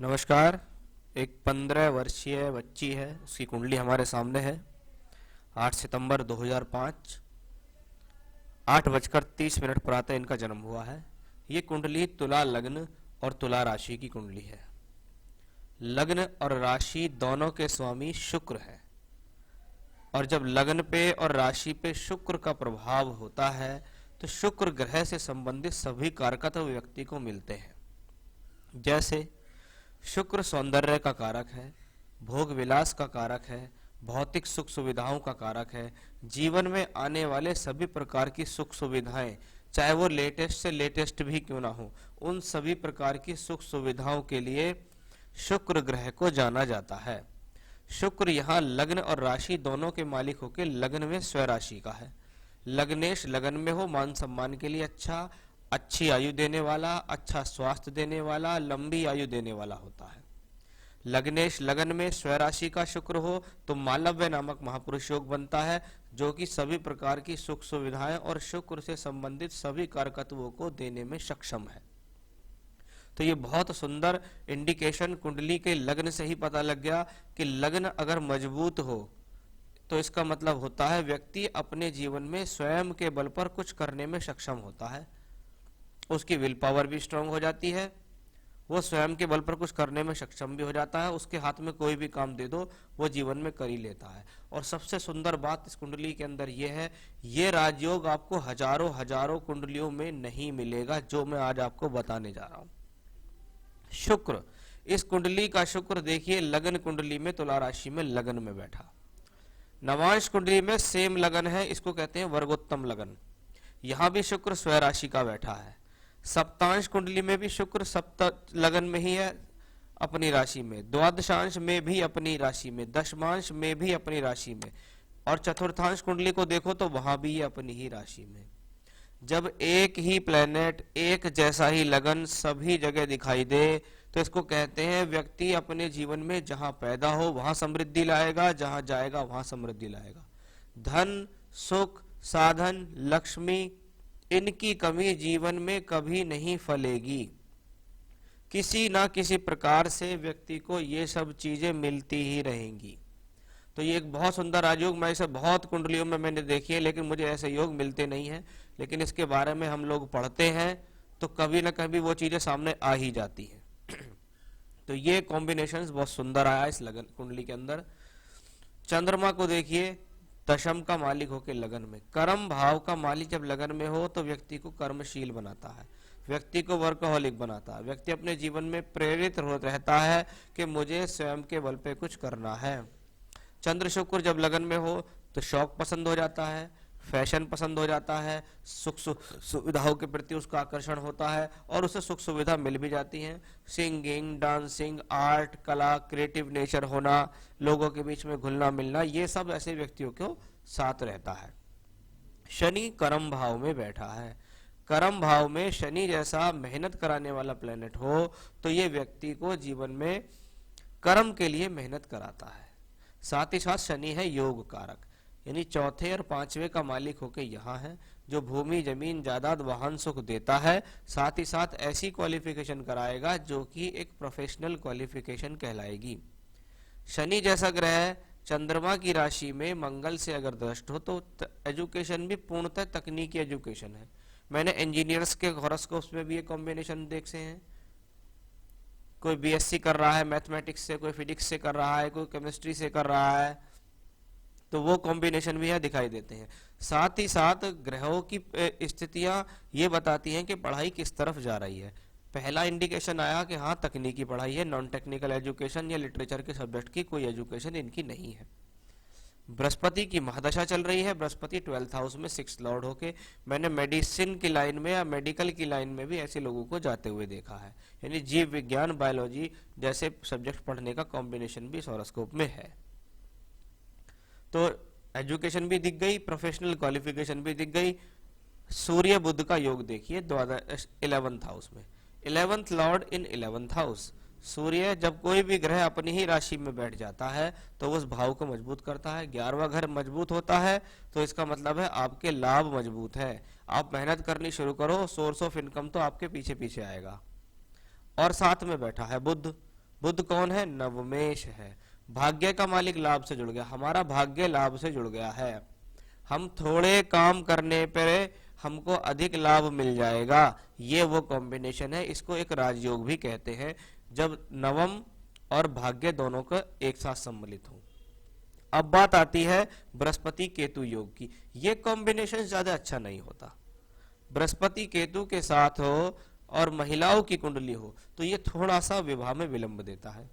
नमस्कार। एक 15 वर्षीय बच्ची है, उसकी कुंडली हमारे सामने है। 8 सितंबर 2005, 8:30 प्रातः इनका जन्म हुआ है। ये कुंडली तुला लग्न और तुला राशि की कुंडली है। लग्न और राशि दोनों के स्वामी शुक्र है, और जब लग्न पे और राशि पे शुक्र का प्रभाव होता है तो शुक्र ग्रह से संबंधित सभी कारकत्व व्यक्ति को मिलते हैं। जैसे शुक्र सौंदर्य का कारक है, भोग विलास का कारक है, भौतिक सुख सुविधाओं का कारक है। जीवन में आने वाले सभी प्रकार की सुख सुविधाएं, चाहे वो लेटेस्ट से लेटेस्ट भी क्यों ना हो, उन सभी प्रकार की सुख सुविधाओं के लिए शुक्र ग्रह को जाना जाता है। शुक्र यहाँ लग्न और राशि दोनों के मालिक होकर लग्न में स्वराशि का है। लग्नेश लगन में हो, मान सम्मान के लिए अच्छा, अच्छी आयु देने वाला, अच्छा स्वास्थ्य देने वाला, लंबी आयु देने वाला होता है। लग्नेश लगन में स्वराशि का शुक्र हो तो मालव्य नामक महापुरुष योग बनता है, जो कि सभी प्रकार की सुख सुविधाएं और शुक्र से संबंधित सभी कारकत्वों को देने में सक्षम है। तो ये बहुत सुंदर इंडिकेशन कुंडली के लग्न से ही पता लग गया कि लग्न अगर मजबूत हो तो इसका मतलब होता है व्यक्ति अपने जीवन में स्वयं के बल पर कुछ करने में सक्षम होता है। उसकी विल पावर भी स्ट्रांग हो जाती है, वो स्वयं के बल पर कुछ करने में सक्षम भी हो जाता है। उसके हाथ में कोई भी काम दे दो वो जीवन में कर ही लेता है। और सबसे सुंदर बात इस कुंडली के अंदर ये है, ये राजयोग आपको हजारों हजारों कुंडलियों में नहीं मिलेगा जो मैं आज आपको बताने जा रहा हूं। शुक्र, इस कुंडली का शुक्र देखिए लगन कुंडली में तुला राशि में लगन में बैठा। नवांश कुंडली में सेम लगन है, इसको कहते हैं वर्गोत्तम लगन। यहां भी शुक्र स्वराशि का बैठा है। सप्तांश कुंडली में भी शुक्र सप्त लगन में ही है अपनी राशि में, द्वादशांश में भी अपनी राशि में, दशमांश में भी अपनी राशि में, और चतुर्थांश कुंडली को देखो तो वहां भी अपनी ही राशि में। जब एक ही प्लेनेट एक जैसा ही लगन सभी जगह दिखाई दे तो इसको कहते हैं व्यक्ति अपने जीवन में जहां पैदा हो वहां समृद्धि लाएगा, जहां जाएगा वहां समृद्धि लाएगा। धन, सुख, साधन, लक्ष्मी, इनकी कमी जीवन में कभी नहीं फलेगी। किसी ना किसी प्रकार से व्यक्ति को ये सब चीजें मिलती ही रहेंगी। तो ये एक बहुत सुंदर राजयोग, मैं इसे बहुत कुंडलियों में मैंने देखी है, लेकिन मुझे ऐसे योग मिलते नहीं हैं। लेकिन इसके बारे में हम लोग पढ़ते हैं तो कभी ना कभी वो चीजें सामने आ ही जाती हैं। तो ये कॉम्बिनेशंस बहुत सुंदर आया इस लगन कुंडली के अंदर। चंद्रमा को देखिए, दशम का मालिक होकर लगन में, कर्म भाव का मालिक जब लगन में हो तो व्यक्ति को कर्मशील बनाता है, व्यक्ति को वर्कहोलिक बनाता है। व्यक्ति अपने जीवन में प्रेरित रहता है कि मुझे स्वयं के बल पे कुछ करना है। चंद्र शुक्र जब लगन में हो तो शौक पसंद हो जाता है, फैशन पसंद हो जाता है, सुख सुविधाओं के प्रति उसका आकर्षण होता है और उसे सुख सुविधा मिल भी जाती है। सिंगिंग, डांसिंग, आर्ट, कला, क्रिएटिव नेचर होना, लोगों के बीच में घुलना मिलना, ये सब ऐसे व्यक्तियों को साथ रहता है। शनि कर्म भाव में बैठा है। कर्म भाव में शनि जैसा मेहनत कराने वाला प्लेनेट हो तो ये व्यक्ति को जीवन में कर्म के लिए मेहनत कराता है। साथ ही साथ शनि है योग कारक, यानी चौथे और पांचवे का मालिक होके यहाँ है, जो भूमि, जमीन, जायदाद, वाहन सुख देता है। साथ ही साथ ऐसी क्वालिफिकेशन कराएगा जो कि एक प्रोफेशनल क्वालिफिकेशन कहलाएगी। शनि जैसा ग्रह चंद्रमा की राशि में मंगल से अगर दृष्ट हो तो एजुकेशन भी पूर्णतः तकनीकी एजुकेशन है। मैंने इंजीनियर्स के हॉरोस्कोप्स में भी ये कॉम्बिनेशन देखे हैं। कोई बीएससी कर रहा है मैथमेटिक्स से, कोई फिजिक्स से कर रहा है, कोई केमिस्ट्री से कर रहा है, तो वो कॉम्बिनेशन भी यहाँ दिखाई देते हैं। साथ ही साथ ग्रहों की स्थितियां ये बताती हैं कि पढ़ाई किस तरफ जा रही है। पहला इंडिकेशन आया कि हाँ तकनीकी पढ़ाई है, नॉन टेक्निकल एजुकेशन या लिटरेचर के सब्जेक्ट की कोई एजुकेशन इनकी नहीं है। बृहस्पति की महादशा चल रही है, बृहस्पति 12th हाउस में 6th लॉर्ड होके, मैंने मेडिसिन की लाइन में या मेडिकल की लाइन में भी ऐसे लोगों को जाते हुए देखा है। यानी जीव विज्ञान, बायोलॉजी जैसे सब्जेक्ट पढ़ने का कॉम्बिनेशन भी हॉरोस्कोप में है। तो एजुकेशन भी दिख गई, प्रोफेशनल क्वालिफिकेशन भी दिख गई। सूर्य बुध का योग देखिए 11th हाउस में, 11th लॉर्ड इन 11th हाउस। सूर्य जब कोई भी ग्रह अपनी ही राशि में बैठ जाता है तो उस भाव को मजबूत करता है। 11वां घर मजबूत होता है तो इसका मतलब है आपके लाभ मजबूत है। आप मेहनत करनी शुरू करो, सोर्स ऑफ इनकम तो आपके पीछे पीछे आएगा। और साथ में बैठा है बुध, बुध कौन है? नवमेश है। भाग्य का मालिक लाभ से जुड़ गया, हमारा भाग्य लाभ से जुड़ गया है। हम थोड़े काम करने पर हमको अधिक लाभ मिल जाएगा, ये वो कॉम्बिनेशन है। इसको एक राजयोग भी कहते हैं, जब नवम और भाग्य दोनों का एक साथ सम्मिलित हो। अब बात आती है बृहस्पति केतु योग की। ये कॉम्बिनेशन ज्यादा अच्छा नहीं होता। बृहस्पति केतु के साथ हो और महिलाओं की कुंडली हो तो ये थोड़ा सा विवाह में विलंब देता है,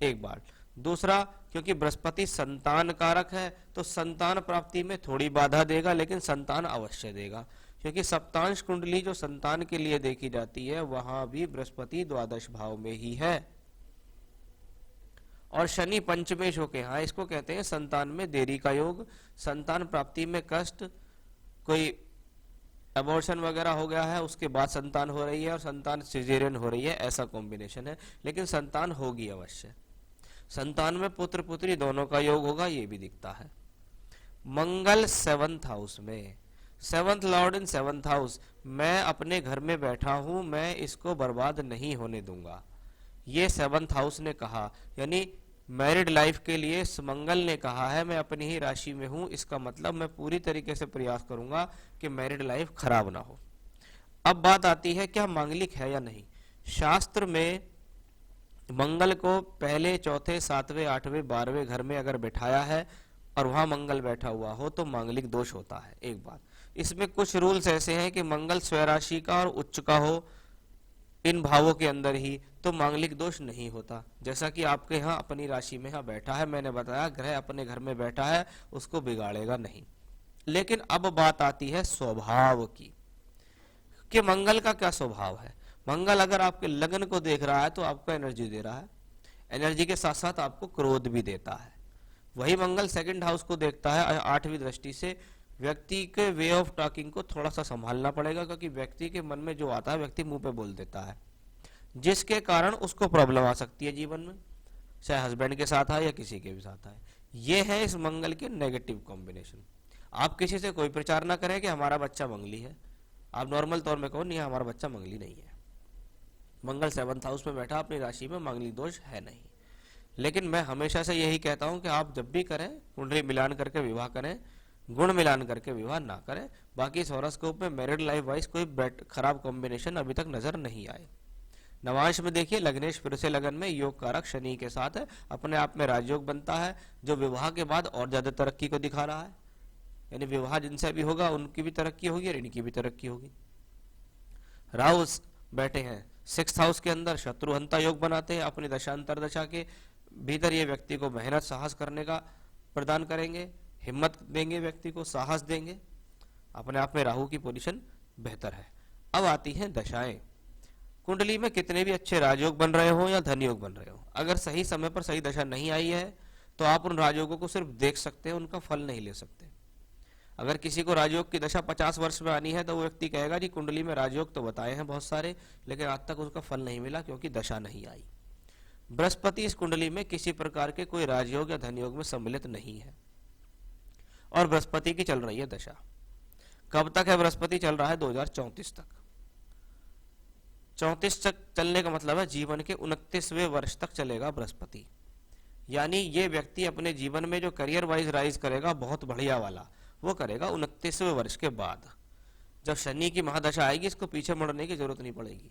एक बार। दूसरा, क्योंकि बृहस्पति संतान कारक है तो संतान प्राप्ति में थोड़ी बाधा देगा, लेकिन संतान अवश्य देगा, क्योंकि सप्तांश कुंडली जो संतान के लिए देखी जाती है वहां भी बृहस्पति द्वादश भाव में ही है। और शनि पंचमेश होके, हाँ, इसको कहते हैं संतान में देरी का योग, संतान प्राप्ति में कष्ट, कोई एबॉर्शन वगैरह हो गया है उसके बाद संतान हो रही है और संतान सिजेरियन हो रही है, ऐसा कॉम्बिनेशन है। लेकिन संतान होगी अवश्य। संतान में पुत्र पुत्री दोनों का योग होगा, ये भी दिखता है। मंगल 7th हाउस में, 7th लॉर्ड इन 7th हाउस। मैं अपने घर में बैठा हूं, मैं इसको बर्बाद नहीं होने दूंगा, ये 7th हाउस ने कहा। यानी मैरिड लाइफ के लिए मंगल ने कहा है मैं अपनी ही राशि में हूं, इसका मतलब मैं पूरी तरीके से प्रयास करूंगा कि मैरिड लाइफ खराब ना हो। अब बात आती है क्या मांगलिक है या नहीं। शास्त्र में मंगल को पहले, चौथे, 7वें, 8वें, 12वें घर में अगर बैठाया है और वहां मंगल बैठा हुआ हो तो मांगलिक दोष होता है, एक बात। इसमें कुछ रूल्स ऐसे हैं कि मंगल स्वराशि का और उच्च का हो इन भावों के अंदर ही तो मांगलिक दोष नहीं होता। जैसा कि आपके यहाँ अपनी राशि में यहाँ बैठा है, मैंने बताया ग्रह अपने घर में बैठा है, उसको बिगाड़ेगा नहीं। लेकिन अब बात आती है स्वभाव की, कि मंगल का क्या स्वभाव है। मंगल अगर आपके लगन को देख रहा है तो आपको एनर्जी दे रहा है, एनर्जी के साथ साथ आपको क्रोध भी देता है। वही मंगल 2nd हाउस को देखता है 8वीं दृष्टि से। व्यक्ति के वे ऑफ टॉकिंग को थोड़ा सा संभालना पड़ेगा, क्योंकि व्यक्ति के मन में जो आता है व्यक्ति मुंह पे बोल देता है, जिसके कारण उसको प्रॉब्लम आ सकती है जीवन में, चाहे हस्बैंड के साथ आए या किसी के भी साथ आए। ये है इस मंगल के नेगेटिव कॉम्बिनेशन। आप किसी से कोई प्रचार ना करें कि हमारा बच्चा मंगली है, आप नॉर्मल तौर में कहो नहीं हमारा बच्चा मंगली नहीं है। मंगल 7th हाउस में बैठा अपनी राशि में, मांगलिक दोष है नहीं। लेकिन मैं हमेशा से यही कहता हूं कि आप जब भी करें कुंडली मिलान करके विवाह करें, गुण मिलान करके विवाह ना करें। बाकी इस हॉरोस्कोप में मैरिड लाइफ वाइज कोई खराब कॉम्बिनेशन अभी तक नजर नहीं आए। नवांश में देखिए लग्नेश फिर से लगन में योग कारक शनि के साथ है, अपने आप में राजयोग बनता है, जो विवाह के बाद और ज्यादा तरक्की को दिखा रहा है। यानी विवाह जिनसे भी होगा उनकी भी तरक्की होगी और इनकी भी तरक्की होगी। राहु बैठे हैं 6th हाउस के अंदर, शत्रुहंता योग बनाते हैं। अपनी दशांतर दशा के भीतर ये व्यक्ति को मेहनत साहस करने का प्रदान करेंगे, हिम्मत देंगे, व्यक्ति को साहस देंगे। अपने आप में राहु की पोजीशन बेहतर है। अब आती हैं दशाएं। कुंडली में कितने भी अच्छे राजयोग बन रहे हो या धन योग बन रहे हो, अगर सही समय पर सही दशा नहीं आई है तो आप उन राजयोगों को सिर्फ देख सकते हैं, उनका फल नहीं ले सकते। अगर किसी को राजयोग की दशा 50 वर्ष में आनी है तो वो व्यक्ति कहेगा जी कुंडली में राजयोग तो बताए हैं बहुत सारे, लेकिन आज तक उसका फल नहीं मिला क्योंकि दशा नहीं आई। बृहस्पति इस कुंडली में किसी प्रकार के कोई राजयोग या धन योग में सम्मिलित नहीं है और बृहस्पति की चल रही है दशा। कब तक है बृहस्पति? चल रहा है 2034 तक। 34 तक चलने का मतलब है जीवन के 29वें वर्ष तक चलेगा बृहस्पति। यानी ये व्यक्ति अपने जीवन में जो करियर वाइज राइज करेगा बहुत बढ़िया वाला, वो करेगा 29वें वर्ष के बाद। जब शनि की महादशा आएगी इसको पीछे मुड़ने की जरूरत नहीं पड़ेगी।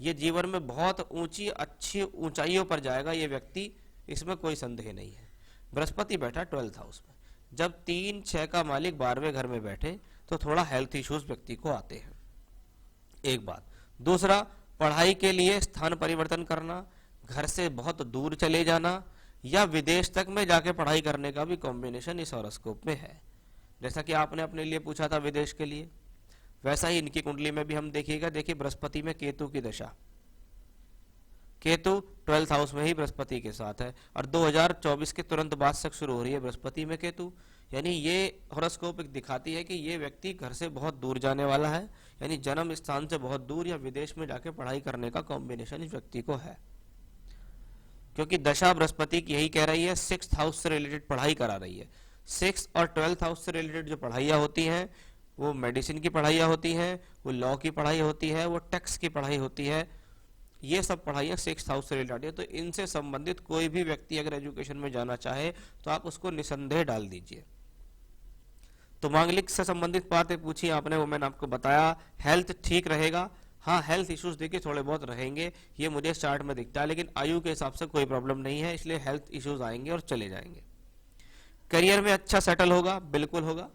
ये जीवन में बहुत ऊंची अच्छी ऊंचाइयों पर जाएगा ये व्यक्ति, इसमें कोई संदेह नहीं है। बृहस्पति बैठा 12th हाउस में, जब 3-6 का मालिक 12वें घर में बैठे तो थोड़ा हेल्थ इश्यूज व्यक्ति को आते हैं, एक बात। दूसरा, पढ़ाई के लिए स्थान परिवर्तन करना, घर से बहुत दूर चले जाना या विदेश तक में जाके पढ़ाई करने का भी कॉम्बिनेशन इस हॉरोस्कोप में है। जैसा कि आपने अपने लिए पूछा था विदेश के लिए, वैसा ही इनकी कुंडली में भी हम देखिएगा। देखिए बृहस्पति में केतु की दशा, केतु 12th हाउस में ही बृहस्पति के साथ है और 2024 के तुरंत बाद से शुरू हो रही है बृहस्पति में केतु। यानी ये हॉरोस्कोप दिखाती है कि ये व्यक्ति घर से बहुत दूर जाने वाला है, यानी जन्म स्थान से बहुत दूर या विदेश में जाके पढ़ाई करने का कॉम्बिनेशन इस व्यक्ति को है, क्योंकि दशा बृहस्पति की यही कह रही है 6th हाउस से रिलेटेड पढ़ाई करा रही है। 6th और 12th हाउस से रिलेटेड जो पढ़ाइयाँ होती हैं वो मेडिसिन की पढ़ाइयाँ होती हैं, वो लॉ की पढ़ाई होती है, वो टैक्स की पढ़ाई होती है, ये सब पढ़ाइयाँ 6th हाउस से रिलेटेड है, तो इनसे संबंधित कोई भी व्यक्ति अगर एजुकेशन में जाना चाहे तो आप उसको निसंदेह डाल दीजिए। तो मांगलिक से संबंधित बातें पूछी आपने, वो मैंने आपको बताया। हेल्थ ठीक रहेगा, हाँ हेल्थ इश्यूज देखिए थोड़े बहुत रहेंगे, ये मुझे चार्ट में दिखता है, लेकिन आयु के हिसाब से कोई प्रॉब्लम नहीं है, इसलिए हेल्थ इश्यूज आएंगे और चले जाएंगे। करियर में अच्छा सेटल होगा, बिल्कुल होगा।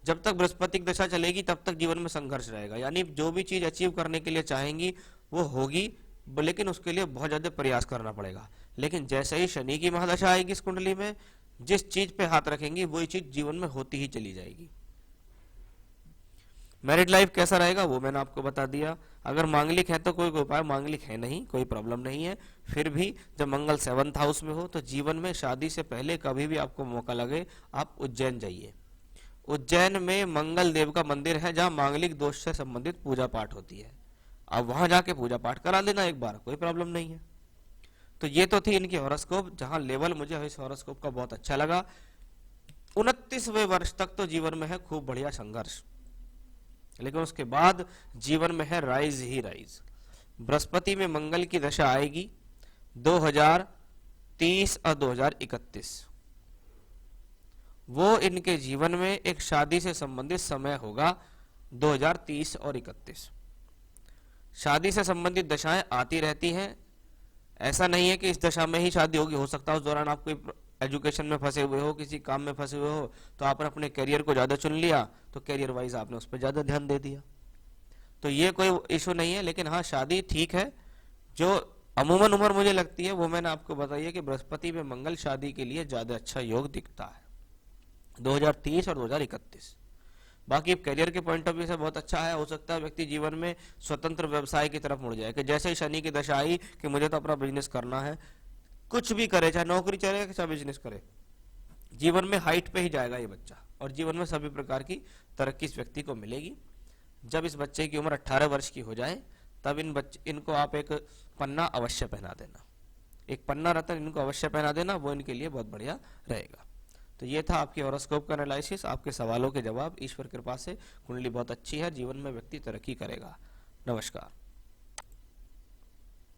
जब तक बृहस्पति की दशा चलेगी तब तक जीवन में संघर्ष रहेगा, यानी जो भी चीज अचीव करने के लिए चाहेंगी वो होगी, लेकिन उसके लिए बहुत ज्यादा प्रयास करना पड़ेगा। लेकिन जैसे ही शनि की महादशा आएगी इस कुंडली में, जिस चीज पे हाथ रखेंगी वही चीज जीवन में होती ही चली जाएगी। मैरिड लाइफ कैसा रहेगा वो मैंने आपको बता दिया। अगर मांगलिक है तो कोई उपाय, मांगलिक है नहीं, कोई प्रॉब्लम नहीं है। फिर भी जब मंगल 7th हाउस में हो तो जीवन में शादी से पहले कभी भी आपको मौका लगे आप उज्जैन जाइए। उज्जैन में मंगल देव का मंदिर है जहां मांगलिक दोष से संबंधित पूजा पाठ होती है, आप वहां जाके पूजा पाठ करा लेना एक बार, कोई प्रॉब्लम नहीं है। तो ये तो थी इनकी हॉरोस्कोप, जहां लेवल मुझे इस हॉरोस्कोप का बहुत अच्छा लगा। 29वें वर्ष तक तो जीवन में है खूब बढ़िया संघर्ष, लेकिन उसके बाद जीवन में है राइज ही राइज। बृहस्पति में मंगल की दशा आएगी 2030 और 2031, वो इनके जीवन में एक शादी से संबंधित समय होगा 2030 और 31। शादी से संबंधित दशाएं आती रहती हैं, ऐसा नहीं है कि इस दशा में ही शादी होगी, हो सकता है उस दौरान आप कोई एजुकेशन में फंसे हुए हो, किसी काम में फंसे हुए हो, तो आपने अपने करियर को ज्यादा चुन लिया, तो करियर वाइज आपने उस पर ज्यादा ध्यान दे दिया, तो ये कोई इशू नहीं है। लेकिन हाँ शादी ठीक है। जो अमूमन उम्र मुझे लगती है वो मैंने आपको बताई है कि बृहस्पति में मंगल शादी के लिए ज्यादा अच्छा योग दिखता है 2030 और 2031। बाकी करियर के पॉइंट ऑफ व्यू से बहुत अच्छा है। हो सकता है व्यक्ति जीवन में स्वतंत्र व्यवसाय की तरफ मुड़ जाए, कि जैसे ही शनि की दशा आई कि मुझे तो अपना बिजनेस करना है, कुछ भी करे, चाहे नौकरी करे चाहे बिजनेस करे, जीवन में हाइट पे ही जाएगा ये बच्चा, और जीवन में सभी प्रकार की तरक्की इस व्यक्ति को मिलेगी। जब इस बच्चे की उम्र 18 वर्ष की हो जाए तब इनको आप एक पन्ना अवश्य पहना देना, एक पन्ना रत्न इनको अवश्य पहना देना, वो इनके लिए बहुत बढ़िया रहेगा। तो ये था आपके हॉरोस्कोप का एनालिसिस, आपके सवालों के जवाब। ईश्वर कृपा से कुंडली बहुत अच्छी है, जीवन में व्यक्ति तरक्की करेगा। नमस्कार।